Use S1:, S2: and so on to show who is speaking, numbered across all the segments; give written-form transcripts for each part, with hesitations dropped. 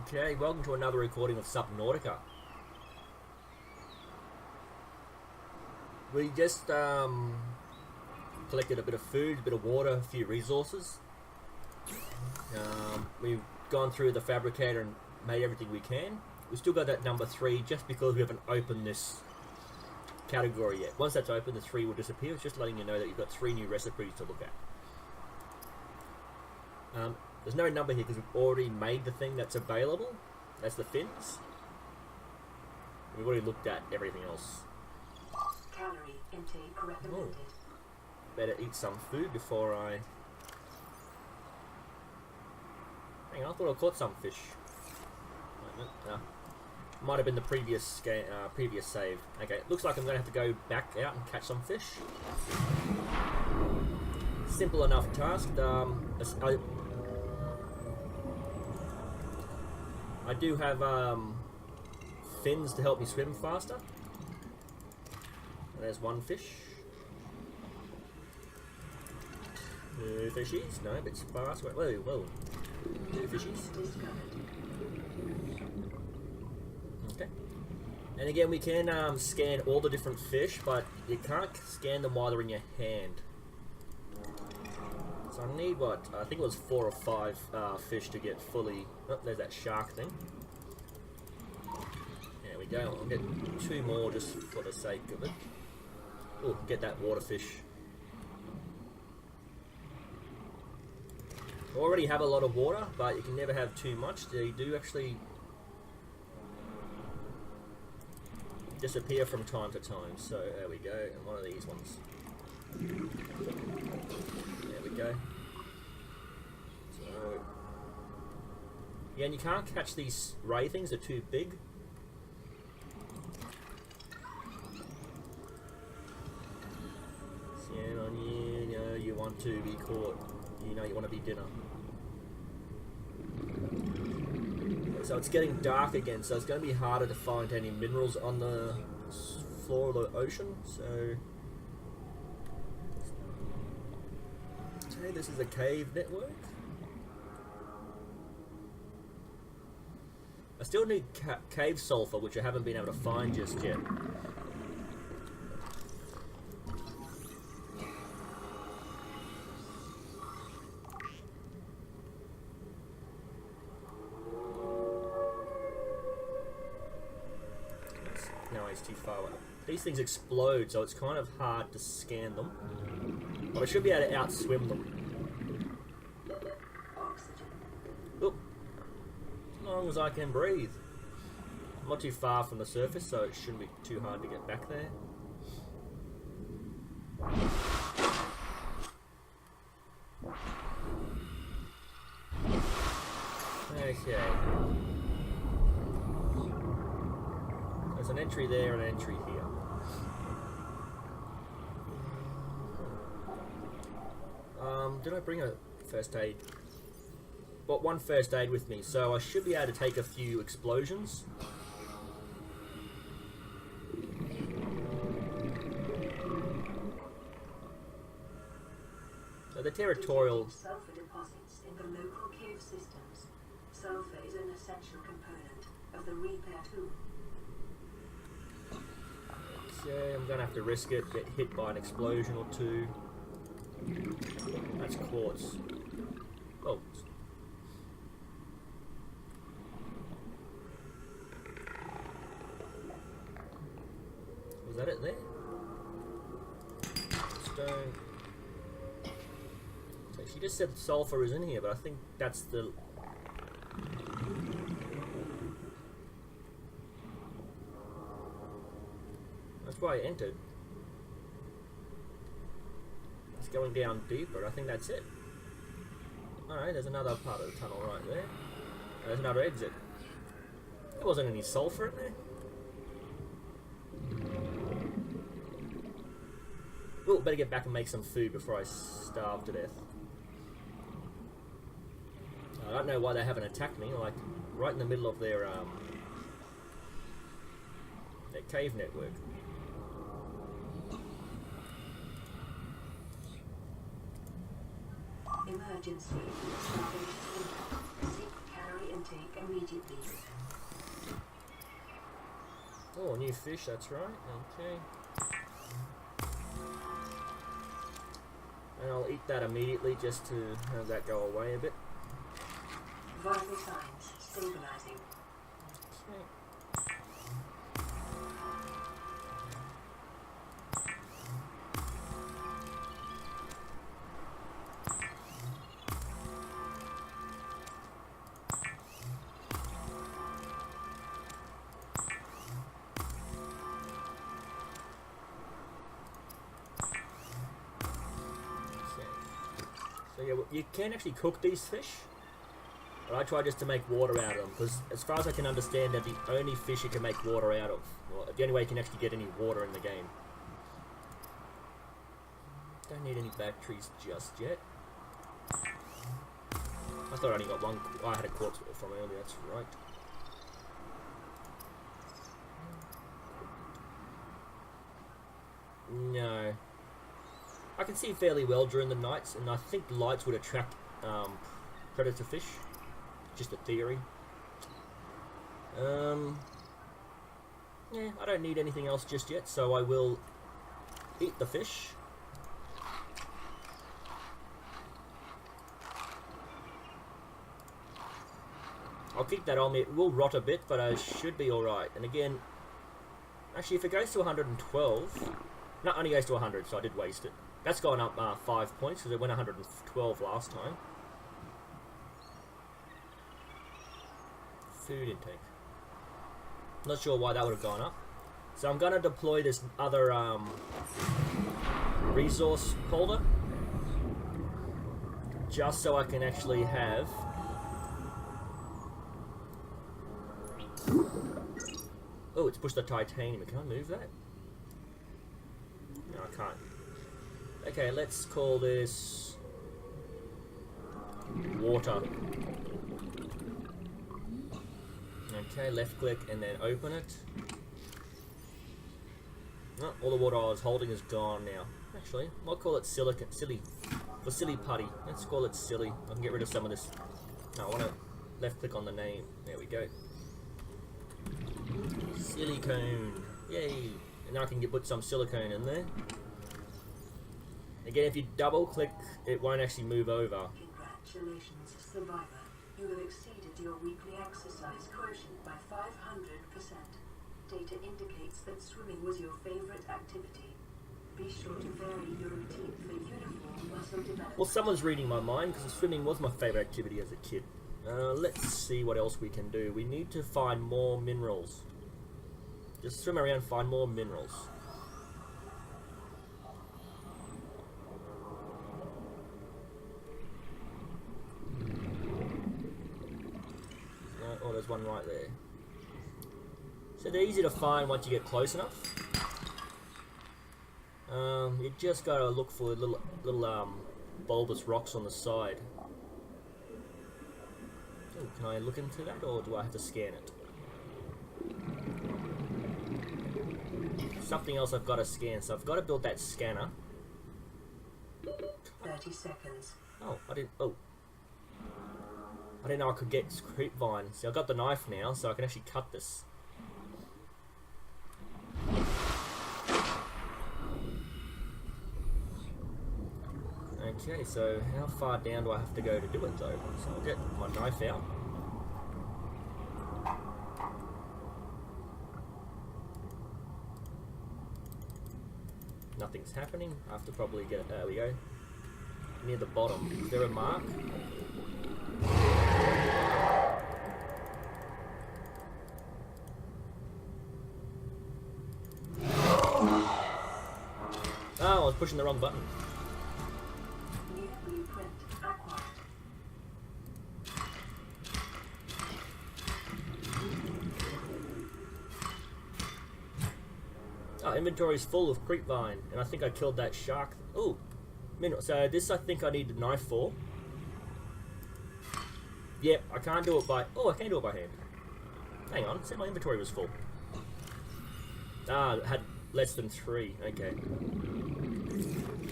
S1: Okay, welcome to another recording of Subnautica. We just collected a bit of food, a bit of water, a few resources. We've gone through the fabricator and made everything we can. We still got that number 3 just because we haven't opened this category yet. Once that's open, the 3 will disappear. It's just letting you know that you've got 3 new recipes to look at. There's no number here because we've already made the thing that's available. That's the fins. We've already looked at everything else.
S2: Calorie intake recommended.
S1: Better eat some food before I... Hang on, I thought I caught some fish. No. Might have been the previous save. Okay, looks like I'm going to have to go back out and catch some fish. Simple enough task. I do have fins to help me swim faster. There's one fish. Two fishies. No, a bit sparse. Whoa. 2 fishies. Okay. And again, we can scan all the different fish, but you can't scan them while they're in your hand. So I need what? I think it was 4 or 5 fish to get fully... Oh, there's that shark thing. There we go. I'll get 2 more just for the sake of it. Oh, get that water fish. I already have a lot of water, but you can never have too much. They do actually disappear from time to time. So there we go, and one of these ones. There we go. So yeah, and you can't catch these ray things; they're too big. So, you know, you want to be caught. You know, you want to be dinner. So it's getting dark again, so it's going to be harder to find any minerals on the floor of the ocean. So, okay, this is a cave network. I still need cave sulfur, which I haven't been able to find just yet. No, it's too far away. These things explode, so it's kind of hard to scan them. But I should be able to outswim them. Oop. As long as I can breathe. I'm not too far from the surface, so it shouldn't be too hard to get back there. Okay. There's an entry there and an entry here. Did I bring a first aid? Got 1 first aid with me, so I should be able to take a few explosions. So the territorial...
S2: Sulfur deposits in the local cave systems. Sulfur is an essential component of the repair tool.
S1: Okay, I'm gonna have to risk it, get hit by an explosion or 2. That's quartz. Oh. Was that it there? Stone. So she just said sulfur is in here, but I think that's the... That's why I entered. It's going down deeper. I think that's it. Alright, there's another part of the tunnel right there. There's another exit. There wasn't any sulfur in there. Oh, better get back and make some food before I starve to death. I don't know why they haven't attacked me, like right in the middle of their cave network.
S2: Emergency. Seek calorie intake immediately.
S1: Oh, new fish, that's right. Okay. And I'll eat that immediately just to have that go away a bit.
S2: Vital signs stabilizing.
S1: Okay. So yeah, you can actually cook these fish, but I try just to make water out of them, because as far as I can understand, they're the only fish you can make water out of. Well, the only way you can actually get any water in the game. Don't need any batteries just yet. I thought I only got one. I had a quartz from earlier, that's right. No. I can see fairly well during the nights, and I think lights would attract predator fish. Just a theory. Yeah, I don't need anything else just yet, so I will eat the fish. I'll keep that on me. It will rot a bit, but I should be alright. And again, actually, if it goes to 112, no, only goes to 100, so I did waste it. That's gone up 5 points, because it went 112 last time. Food intake. Not sure why that would have gone up. So I'm going to deploy this other resource holder, just so I can actually have... Oh, it's pushed the titanium. Can I move that? No, I can't. Okay, let's call this water. Okay, left click and then open it. Oh, all the water I was holding is gone now. Actually, I'll call it silly putty. Let's call it silly. I can get rid of some of this. No, I want to left click on the name. There we go. Silicone. Yay! And now I can put some silicone in there. Again, if you double click, it won't actually move over.
S2: Congratulations, survivor. You have exceeded your weekly exercise quotient by 500%. Data indicates that swimming was your favorite activity. Be sure to vary your routine for uniform muscle development.
S1: Well, someone's reading my mind, because swimming was my favorite activity as a kid. Let's see what else we can do. We need to find more minerals. Just swim around, find more minerals. Oh, there's one right there. So they're easy to find once you get close enough. You just gotta look for little bulbous rocks on the side. Oh, can I look into that, or do I have to scan it? Something else I've got to scan, so I've got to build that scanner.
S2: 30 seconds.
S1: Oh, I didn't know I could get creep vine. See, I've got the knife now, so I can actually cut this. Okay, so how far down do I have to go to do it though? So I'll get my knife out. Nothing's happening. I have to probably get, there we go, near the bottom. Is there a mark? Oh, I was pushing the wrong button.
S2: New blueprint acquired.
S1: Oh, inventory's full of creepvine, and I think I killed that shark. Ooh, so this I think I need a knife for. Yep, I can't do it by... Oh, I can do it by hand. Hang on, it said my inventory was full. Ah, it had less than 3. Okay.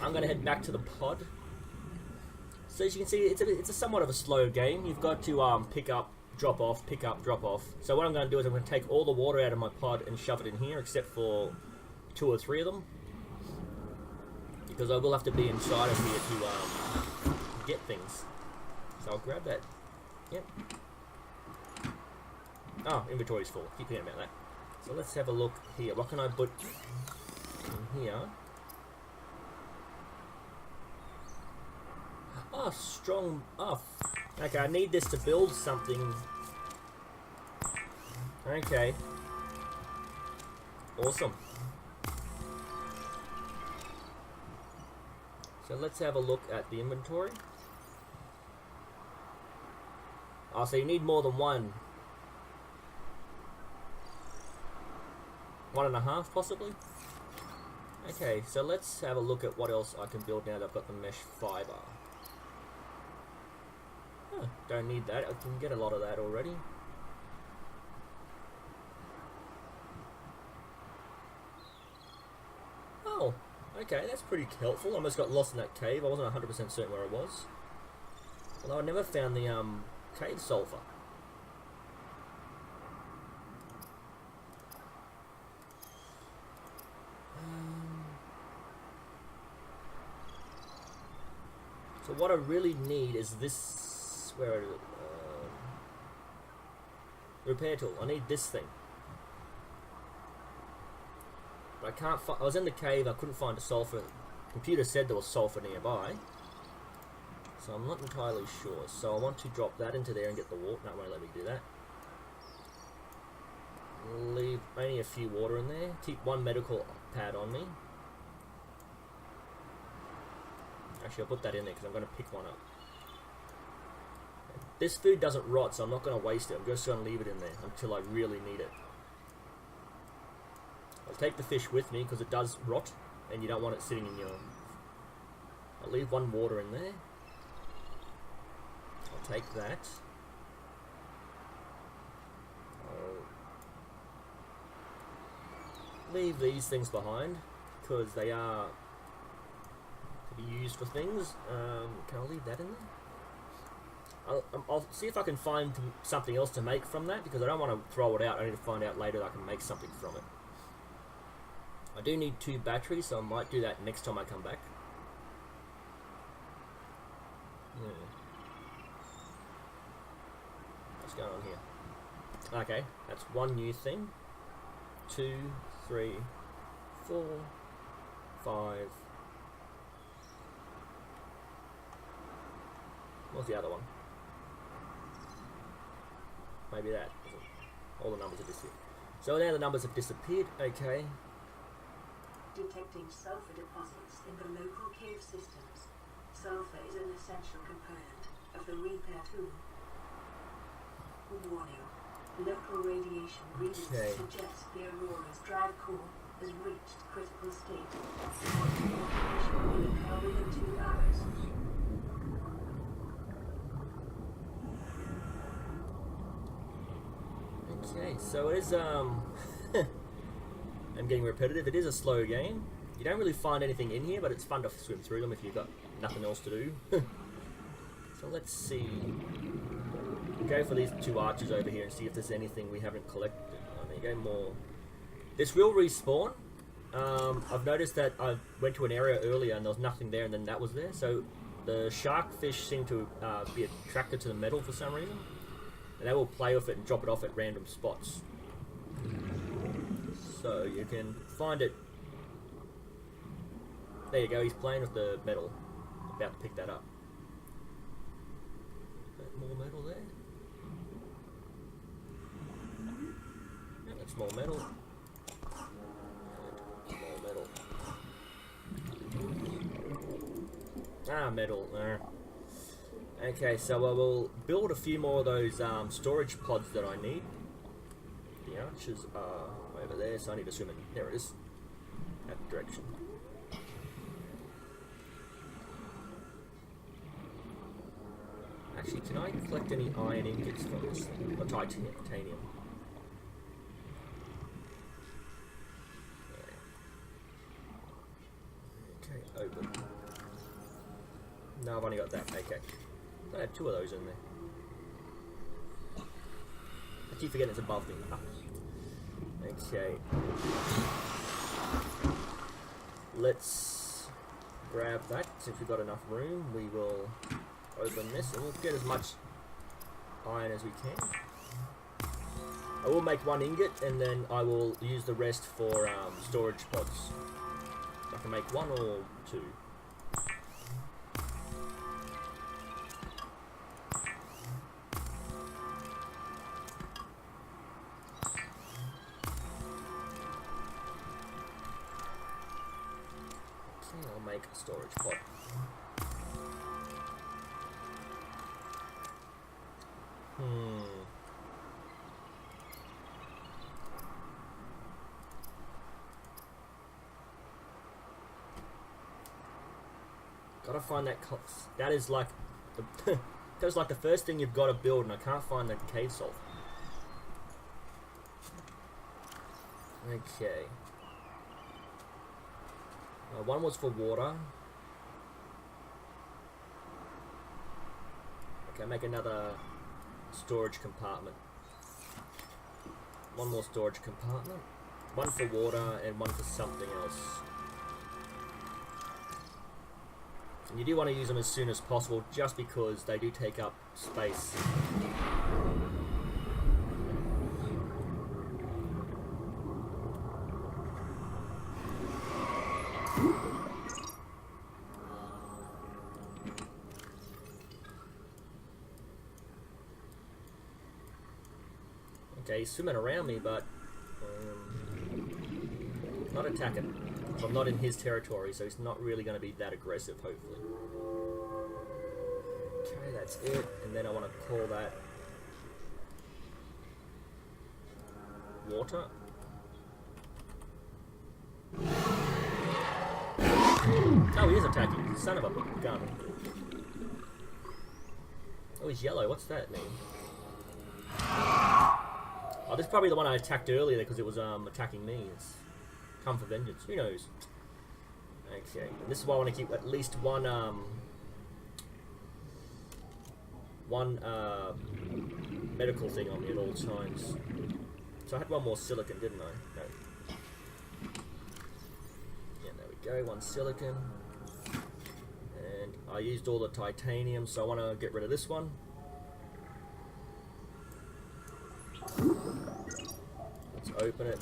S1: I'm going to head back to the pod. So as you can see, it's a somewhat of a slow game. You've got to pick up drop off, pick up, drop off. So what I'm going to do is I'm going to take all the water out of my pod and shove it in here, except for 2 or 3 of them, because I will have to be inside of here to get things. So I'll grab that. Yep. Oh, inventory's full. Keep forgetting about that. So let's have a look here. What can I put in here? Oh, strong. Oh, okay. I need this to build something. Okay. Awesome. So let's have a look at the inventory. Oh, so you need more than one. 1.5 possibly? Okay, so let's have a look at what else I can build now that I've got the mesh fiber. Huh, don't need that, I can get a lot of that already. Oh, okay, that's pretty helpful. I almost got lost in that cave. I wasn't 100% certain where I was. Although I never found the cave sulfur. So what I really need is this. Where is it? Repair tool. I need this thing. But I can't find. I was in the cave. I couldn't find a sulfur. The computer said there was sulfur nearby. So I'm not entirely sure. So I want to drop that into there and get the water. No, it won't let me do that. Leave only a few water in there. Keep 1 medical pad on me. Actually, I'll put that in there because I'm going to pick one up. This food doesn't rot, so I'm not going to waste it. I'm just going to leave it in there until I really need it. I'll take the fish with me because it does rot, and you don't want it sitting in your... I'll leave 1 water in there. I'll take that. I'll leave these things behind because they are to be used for things. Can I leave that in there? I'll see if I can find something else to make from that, because I don't want to throw it out. I need to find out later that I can make something from it. I do need 2 batteries, so I might do that next time I come back. What's going on here? Okay, that's 1 new thing. 2, 3, 4, 5. What's the other one? Maybe that. All the numbers have disappeared. So now the numbers have disappeared. Okay.
S2: Detecting sulfur deposits in the local cave systems. Sulfur is an essential component of the repair tool. Warning. Local radiation readings suggest the Aurora's drive core has reached critical state. Evacuation will occur within 2 hours.
S1: Okay, so it is, I'm getting repetitive. It is a slow game. You don't really find anything in here, but it's fun to swim through them if you've got nothing else to do. So let's see. Go for these 2 arches over here and see if there's anything we haven't collected. There you go, more. This will respawn. I've noticed that I went to an area earlier and there was nothing there, and then that was there. So the shark fish seem to be attracted to the metal for some reason. And they will play with it and drop it off at random spots. So you can find it. There you go, he's playing with the metal. About to pick that up. More metal there. Yeah, that's more metal. And more metal. Ah, metal. Okay, so I will build a few more of those storage pods that I need. The arches are over there, so I need to swim in. There it is. That direction. Actually, can I collect any iron ingots from this thing? Or titanium? Yeah. Okay, open. No, I've only got that. Okay. I had 2 of those in there. keep forgetting it's above me. Ah. Okay. Let's grab that. Since we've got enough room, we will open this and we'll get as much iron as we can. I will make 1 ingot and then I will use the rest for storage pods. I can make 1 or 2. I'll make a storage pod. Gotta find that. That is like the that was like the first thing you've got to build, and I can't find the cave salt. Okay. 1 was for water. Okay, make another storage compartment. 1 more storage compartment. 1 for water and 1 for something else. And you do want to use them as soon as possible, just because they do take up space. Okay, he's swimming around me, but not attacking. I'm not in his territory, so he's not really going to be that aggressive, hopefully. Okay, that's it. And then I want to call that water. Oh, he is attacking. Son of a gun. Oh, he's yellow. What's that mean? Oh, this is probably the one I attacked earlier because it was attacking me. It's come for vengeance. Who knows? Okay. And this is why I want to keep at least one medical thing on me at all times. So I had 1 more silicon, didn't I? No. Yeah, there we go. 1 silicon. And I used all the titanium, so I want to get rid of this one. Let's open it.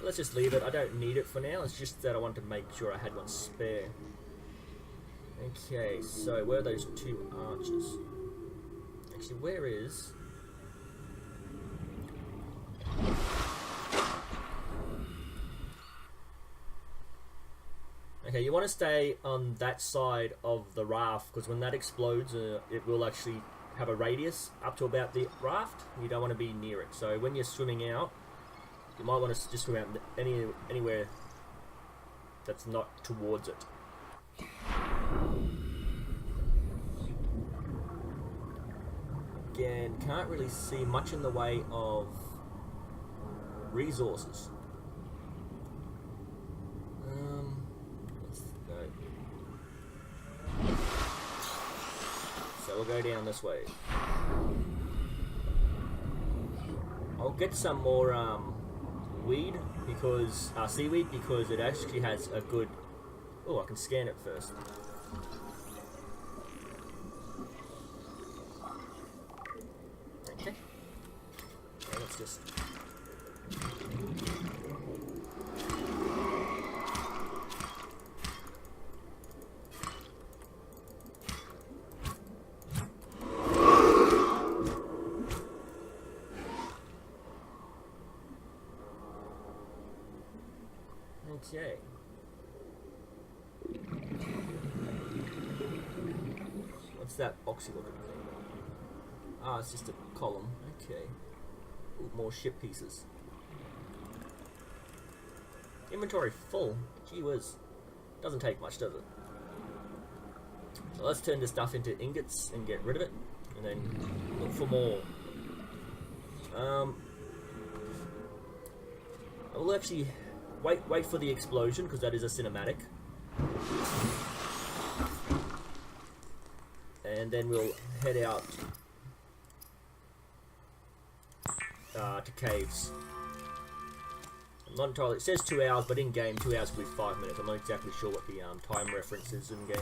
S1: Let's just leave it. I don't need it for now. It's just that I want to make sure I had 1 spare. Okay, so where are those 2 arches? Actually, where is... Okay, you want to stay on that side of the raft, because when that explodes, it will actually have a radius up to about the raft. You don't want to be near it. So when you're swimming out, you might want to just swim out anywhere that's not towards it. Again, can't really see much in the way of resources. Let's go. So we'll go down this way. I'll get some more weed because seaweed, because it actually has a good... Oh, I can scan it first. Okay. Okay, let's just... Okay. What's that boxy looking thing? Ah, it's just a column. Okay. Ooh, more ship pieces. Inventory full. Gee whiz. Doesn't take much, does it? So let's turn this stuff into ingots and get rid of it. And then look for more. I will actually... Wait for the explosion, because that is a cinematic. and then we'll head out to caves. I'm not entirely. It says 2 hours, but in game 2 hours will be 5 minutes. I'm not exactly sure what the time reference is in game.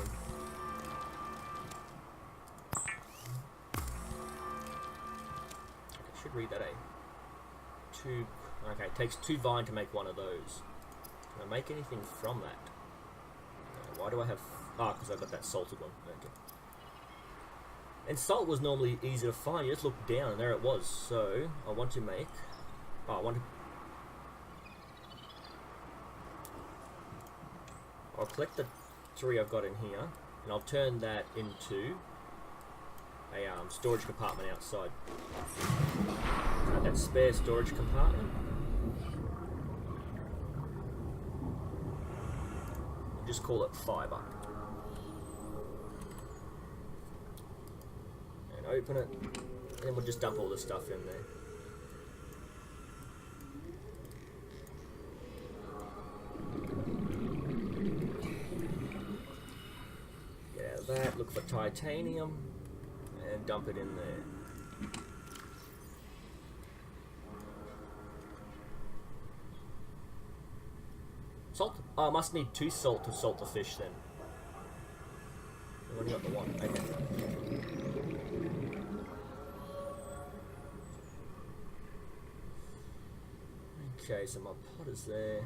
S1: I should read that. Two. Okay, it takes 2 vine to make one of those. Can I make anything from that? Why do I have... Ah, because I got that salted one. Okay. And salt was normally easy to find. You just look down and there it was. So, I want to make... Oh, I want to... I'll collect the 3 I've got in here, and I'll turn that into a storage compartment outside. That spare storage compartment. Just call it fiber. And open it, and we'll just dump all the stuff in there. Get out of that, look for titanium, and dump it in there. Salt? Oh, I must need 2 salt to salt the fish then. I've only got the 1. Okay. Okay, so my pot is there.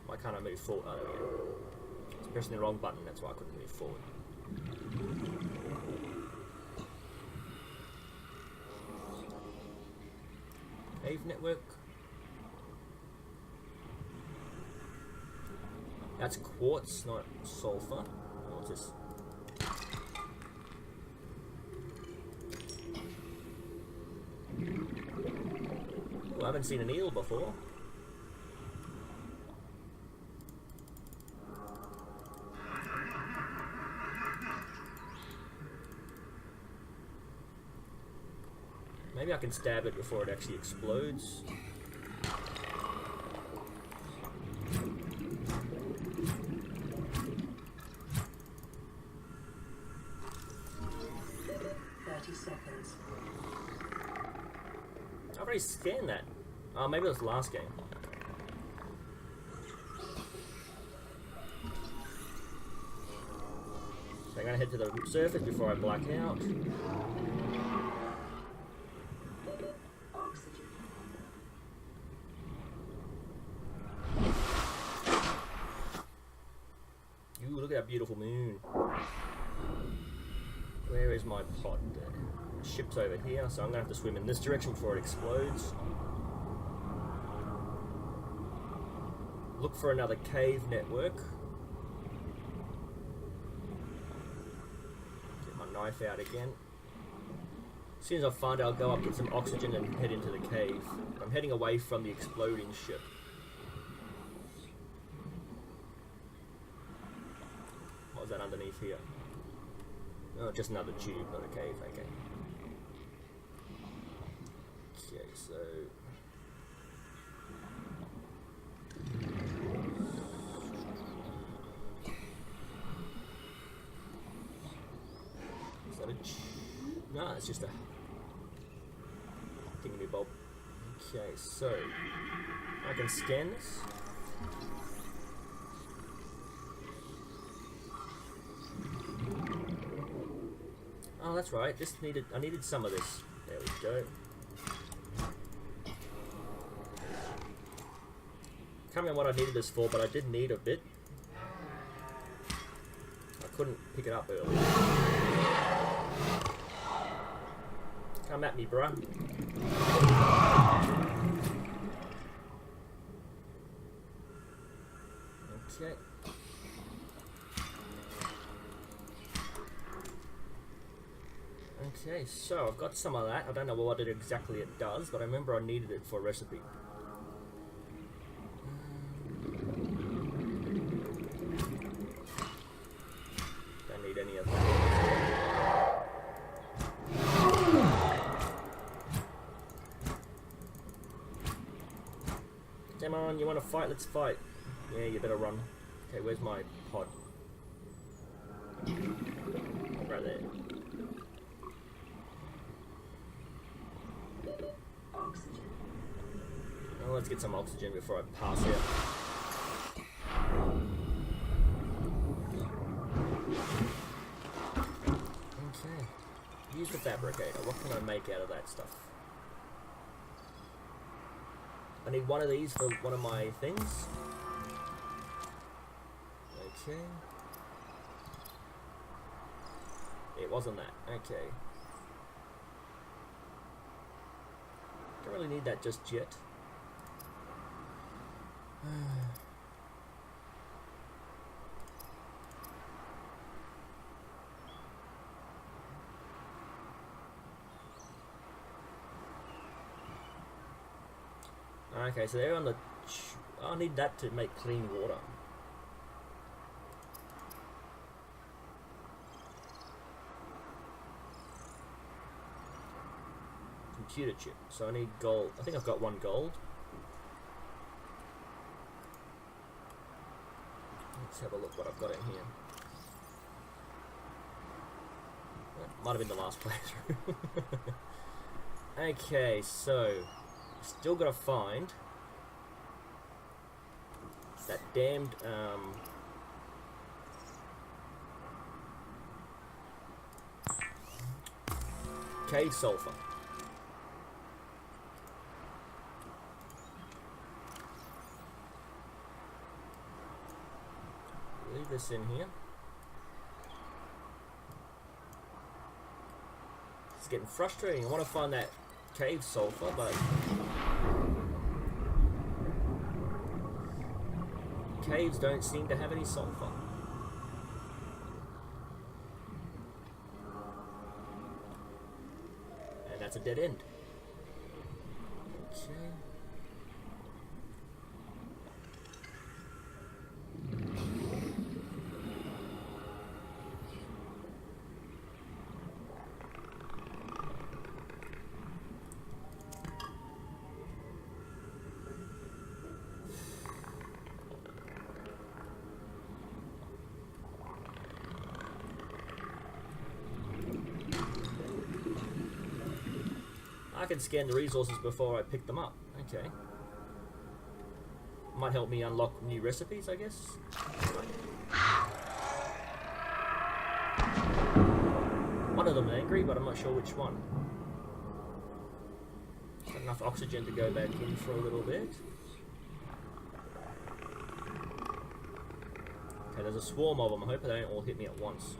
S1: Why can't I move forward? Oh, there we go. I was pressing the wrong button, that's why I couldn't move forward. Cave network. That's quartz, not sulfur. What's this? Ooh, I haven't seen an eel before. Maybe I can stab it before it actually explodes. I've already scanned that. Oh, maybe it was the last game. So I'm gonna head to the surface before I black out. Ooh, look at that beautiful moon. Where is my pod? The ship's over here, so I'm gonna have to swim in this direction before it explodes. Look for another cave network. Get my knife out again. As soon as I find it, I'll go up, get some oxygen, and head into the cave. I'm heading away from the exploding ship. What was that underneath here? Oh, just another tube, not a cave, okay. Okay, so... Is that a no, it's just a thingy bob. Okay, so I can scan this. Oh, that's right. I needed some of this. There we go. Can't remember what I needed this for, but I did need a bit. I couldn't pick it up earlier. Come at me, bruh. Okay. Okay, so I've got some of that. I don't know what exactly it does, but I remember I needed it for a recipe. Don't need any of that. Come on, you want to fight? Let's fight. Yeah, you better run. Okay, where's my pod? Right there.
S2: Oxygen.
S1: Well, let's get some oxygen before I pass out. Okay. Use the fabricator. What can I make out of that stuff? I need one of these for one of my things. Okay. It wasn't that. Okay. Don't really need that just yet. Okay, so they're on the... I need that to make clean water. Computer chip. So I need gold. I think I've got one gold. Let's have a look what I've got in here. That might have been the last playthrough. Okay, so still gotta find that damned cave sulfur. Leave this in here. It's getting frustrating. I want to find that cave sulfur, but caves don't seem to have any sulfur. And that's a dead end. Okay. I can scan the resources before I pick them up. Okay. Might help me unlock new recipes, I guess. One of them angry, but I'm not sure which one. Got enough oxygen to go back in for a little bit. Okay, there's a swarm of them. I hope they don't all hit me at once.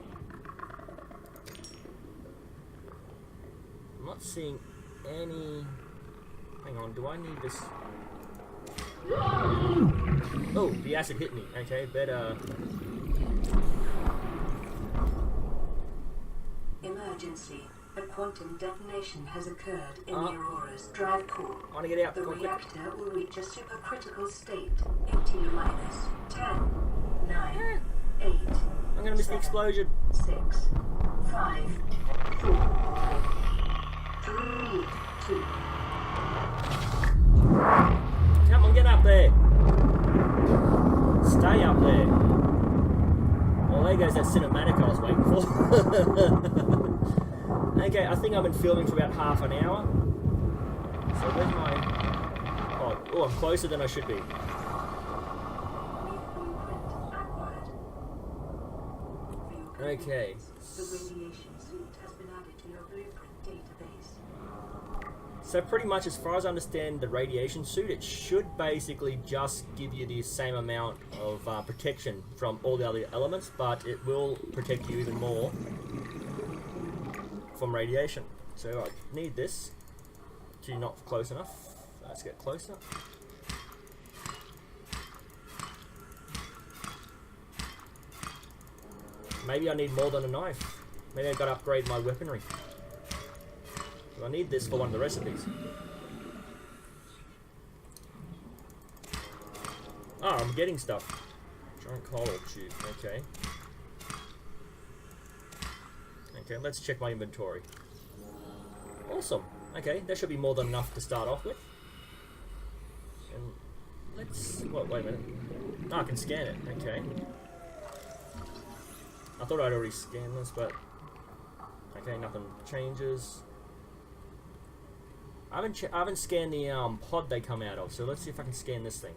S1: I'm not seeing any... Hang on, do I need this? Oh, the acid hit me. Okay, better...
S2: Emergency. A quantum detonation has occurred in the Aurora's drive core.
S1: I want to get out.
S2: The
S1: Quick.
S2: reactor will reach a supercritical state in T-minus 10, 9, 8,
S1: I'm gonna miss the explosion.
S2: 6, 5, 4, 3, 2.
S1: Come on, get up there. Stay up there. Well, there goes that Subnautica I was waiting for. Okay, I think I've been filming for about half an hour. So where's my... Oh, I'm closer than I should be. Okay.
S2: The radiation suit has been added to your blueprint database.
S1: So pretty much, as far as I understand the radiation suit, it should basically just give you the same amount of protection from all the other elements, but it will protect you even more from radiation. So I need this. Actually, not close enough. Let's get closer. Maybe I need more than a knife. Maybe I've got to upgrade my weaponry. I need this for one of the recipes. Ah, I'm getting stuff. Giant coral tube. Okay. Okay, let's check my inventory. Awesome. Okay, there should be more than enough to start off with. And let's... Well, wait a minute. Oh, I can scan it. Okay. I thought I'd already scanned this, but okay, nothing changes. I haven't scanned the pod they come out of, so let's see if I can scan this thing.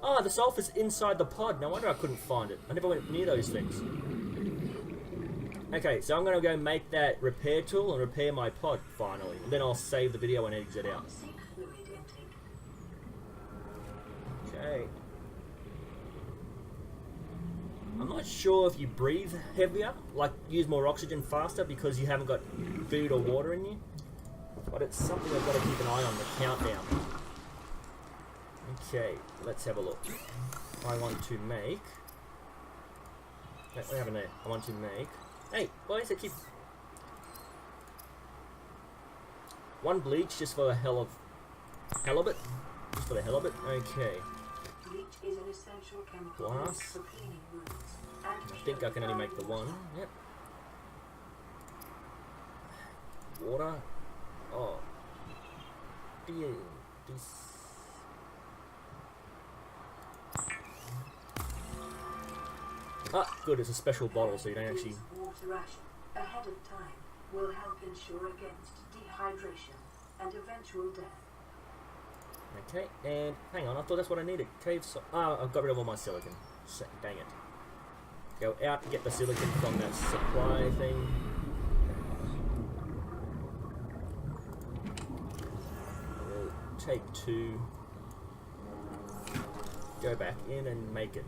S1: Oh, the sulfur's inside the pod. No wonder I couldn't find it. I never went near those things. Okay, so I'm going to go make that repair tool and repair my pod, finally. And then I'll save the video and exit out. Okay. I'm not sure if you breathe heavier, like use more oxygen faster because you haven't got food or water in you. But it's something I've got to keep an eye on, the countdown. Okay, let's have a look. I want to make... What happened there? I want to make... Hey, why does it keep... One bleach just for the hell of it. Just for the hell of it. Okay.
S2: Bleach is an essential chemical
S1: Glass.
S2: for cleaning wounds.
S1: I think I can only make the one. Yep. Water. Oh. Ah, good. It's a special bottle, so you don't actually.
S2: Water ration ahead of time will help ensure against dehydration and eventual death.
S1: Okay, and hang on. I thought that's what I needed. I've got rid of all my silicon. Dang it. Go out and get the silicon from that supply thing. We'll take 2. Go back in and make it.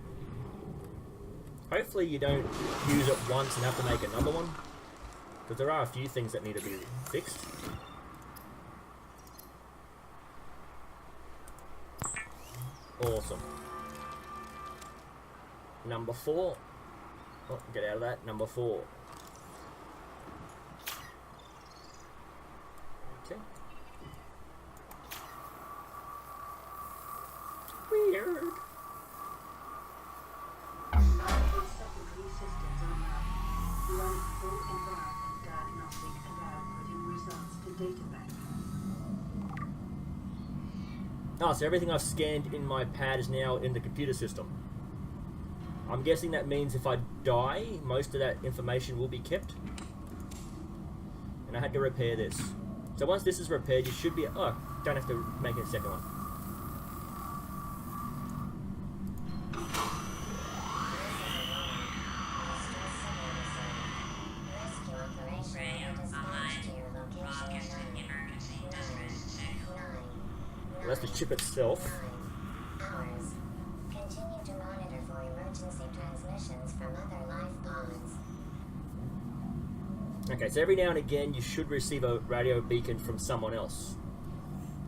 S1: Hopefully you don't use it once and have to make another one. Because there are a few things that need to be fixed. Awesome. Number 4. Oh, get out of that. Number 4. Okay. Weird.
S2: Secondary systems online. Run full environment diagnostic and outputting results to data bank.
S1: Oh, so everything I've scanned in my pad is now in the computer system. I'm guessing that means if I die, most of that information will be kept. And I had to repair this. So once this is repaired, you should be... Oh, don't have to make a second one. Well, that's the chip itself.
S3: Continue to monitor for emergency transmissions from other life pods.
S1: Okay, so every now and again you should receive a radio beacon from someone else.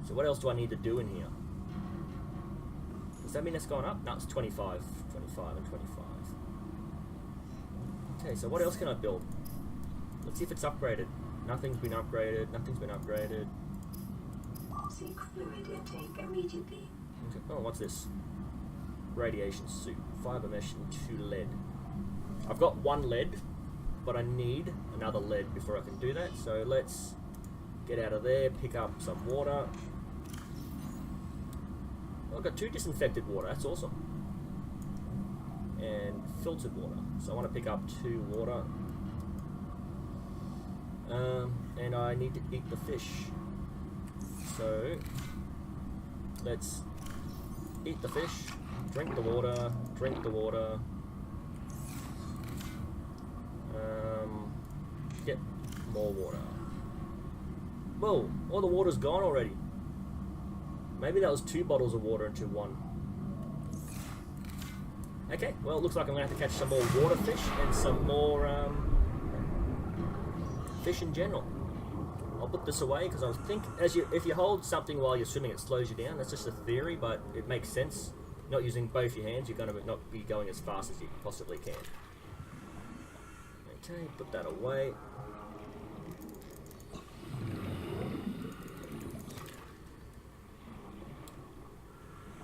S1: So what else do I need to do in here? Does that mean it's gone up? No, it's 25. 25 and 25. Okay, so what else can I build? Let's see if it's upgraded. Nothing's been upgraded. Nothing's been upgraded.
S2: Seek fluid intake immediately.
S1: Okay. Oh, what's this? Radiation suit. Fiber mesh and 2 lead. I've got 1 lead, but I need another lead before I can do that. So let's get out of there, pick up some water. Oh, I've got 2 disinfected water. That's awesome. And filtered water. So I want to pick up 2 water. And I need to eat the fish. So let's eat the fish, drink the water, get more water. Whoa, all the water's gone already. Maybe that was 2 bottles of water into 1. Okay, well it looks like I'm going to have to catch some more water fish and some more fish in general. I'll put this away because I was thinking, if you hold something while you're swimming, it slows you down. That's just a theory, but it makes sense. Not using both your hands, you're going to not be going as fast as you possibly can. Okay, put that away.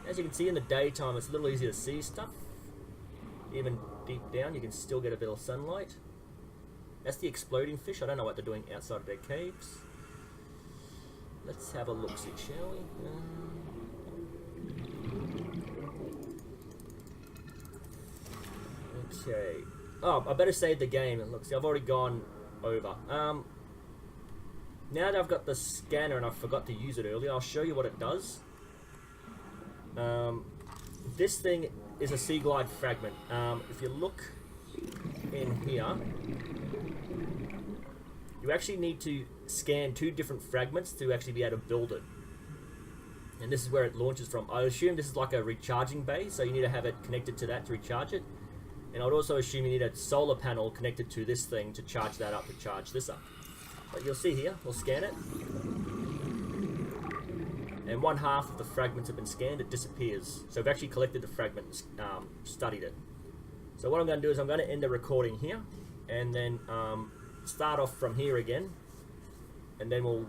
S1: As you can see in the daytime, it's a little easier to see stuff. Even deep down, you can still get a bit of sunlight. That's the exploding fish. I don't know what they're doing outside of their caves. Let's have a look-see, shall we? Okay. Oh, I better save the game. And look, see, I've already gone over. Now that I've got the scanner and I forgot to use it earlier, I'll show you what it does. This thing is a sea glide fragment. If you look in here, you actually need to scan 2 different fragments to actually be able to build it. And this is where it launches from. I assume this is like a recharging bay, so you need to have it connected to that to recharge it. And I would also assume you need a solar panel connected to this thing to charge that up, to charge this up. But you'll see here, we'll scan it. And 1/2 of the fragments have been scanned, it disappears. So we've actually collected the fragments, studied it. So what I'm going to do is I'm going to end the recording here, and then start off from here again, and then we'll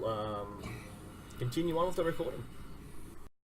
S1: continue on with the recording.